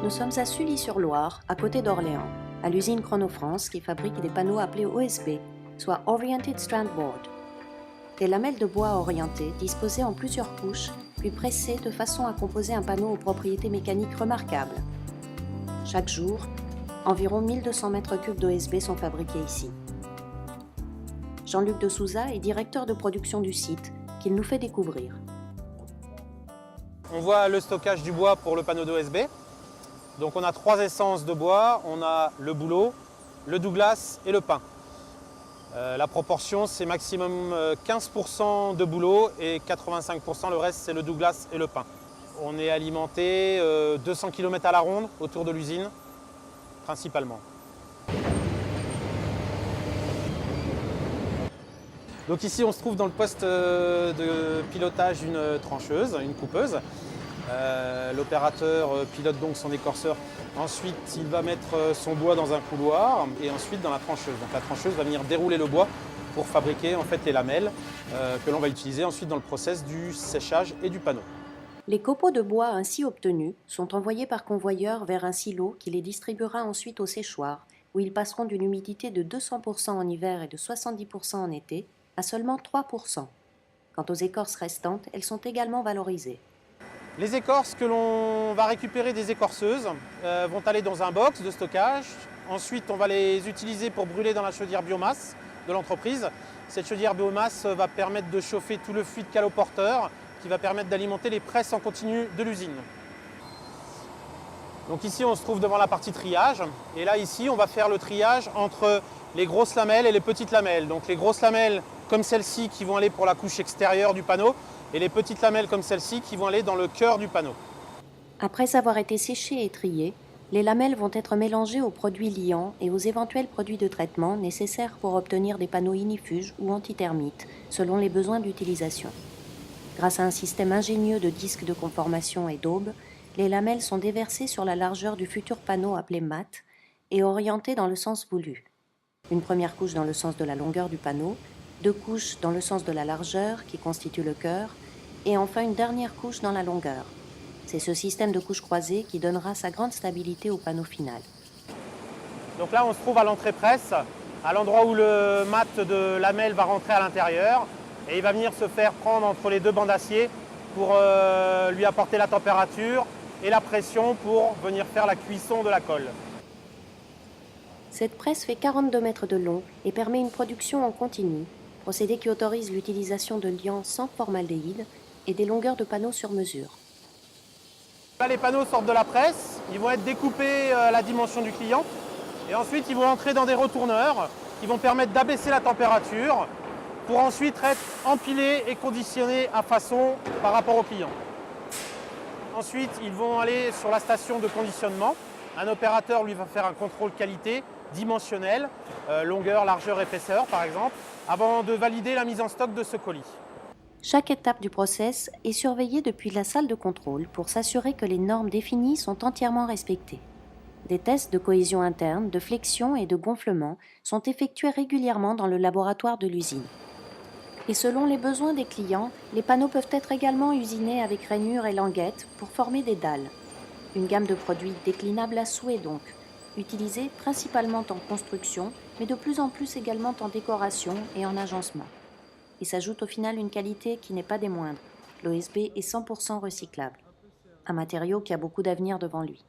Nous sommes à Sully-sur-Loire, à côté d'Orléans, à l'usine Chrono-France qui fabrique des panneaux appelés OSB, soit Oriented Strand Board. Des lamelles de bois orientées, disposées en plusieurs couches, puis pressées de façon à composer un panneau aux propriétés mécaniques remarquables. Chaque jour, environ 1200 mètres cubes d'OSB sont fabriqués ici. Jean-Luc de Souza est directeur de production du site, qu'il nous fait découvrir. On voit le stockage du bois pour le panneau d'OSB. Donc on a 3 essences de bois, on a le bouleau, le douglas et le pin. La proportion c'est maximum 15% de bouleau et 85% le reste c'est le douglas et le pin. On est alimenté 200 km à la ronde autour de l'usine, principalement. Donc ici on se trouve dans le poste de pilotage d'une trancheuse, une coupeuse. L'opérateur pilote donc son écorceur. Ensuite, il va mettre son bois dans un couloir et ensuite dans la trancheuse. Donc la trancheuse va venir dérouler le bois pour fabriquer en fait les lamelles que l'on va utiliser ensuite dans le process du séchage et du panneau. Les copeaux de bois ainsi obtenus sont envoyés par convoyeur vers un silo qui les distribuera ensuite au séchoir, où ils passeront d'une humidité de 200% en hiver et de 70% en été à seulement 3%. Quant aux écorces restantes, elles sont également valorisées. Les écorces que l'on va récupérer des écorceuses vont aller dans un box de stockage. Ensuite, on va les utiliser pour brûler dans la chaudière biomasse de l'entreprise. Cette chaudière biomasse va permettre de chauffer tout le fluide caloporteur qui va permettre d'alimenter les presses en continu de l'usine. Donc ici, on se trouve devant la partie triage. Et là, ici, on va faire le triage entre les grosses lamelles et les petites lamelles. Donc les grosses lamelles comme celle-ci qui vont aller pour la couche extérieure du panneau et les petites lamelles comme celle-ci qui vont aller dans le cœur du panneau. Après avoir été séchées et triées, les lamelles vont être mélangées aux produits liants et aux éventuels produits de traitement nécessaires pour obtenir des panneaux ignifuges ou antithermites, selon les besoins d'utilisation. Grâce à un système ingénieux de disques de conformation et d'aubes, les lamelles sont déversées sur la largeur du futur panneau appelé mat et orientées dans le sens voulu. Une première couche dans le sens de la longueur du panneau, 2 couches dans le sens de la largeur qui constitue le cœur, et enfin une dernière couche dans la longueur. C'est ce système de couches croisées qui donnera sa grande stabilité au panneau final. Donc là, on se trouve à l'entrée presse, à l'endroit où le mat de lamelle va rentrer à l'intérieur et il va venir se faire prendre entre les 2 bancs d'acier pour lui apporter la température et la pression pour venir faire la cuisson de la colle. Cette presse fait 42 mètres de long et permet une production en continu, procédé qui autorise l'utilisation de liants sans formaldéhyde et des longueurs de panneaux sur mesure. Là, les panneaux sortent de la presse, ils vont être découpés à la dimension du client et ensuite ils vont entrer dans des retourneurs qui vont permettre d'abaisser la température pour ensuite être empilés et conditionnés à façon par rapport au client. Ensuite, ils vont aller sur la station de conditionnement. Un opérateur lui va faire un contrôle qualité dimensionnel, longueur, largeur, épaisseur par exemple, avant de valider la mise en stock de ce colis. Chaque étape du process est surveillée depuis la salle de contrôle pour s'assurer que les normes définies sont entièrement respectées. Des tests de cohésion interne, de flexion et de gonflement sont effectués régulièrement dans le laboratoire de l'usine. Et selon les besoins des clients, les panneaux peuvent être également usinés avec rainures et languettes pour former des dalles. Une gamme de produits déclinables à souhait donc, utilisés principalement en construction, mais de plus en plus également en décoration et en agencement. Il s'ajoute au final une qualité qui n'est pas des moindres. L'OSB est 100% recyclable, un matériau qui a beaucoup d'avenir devant lui.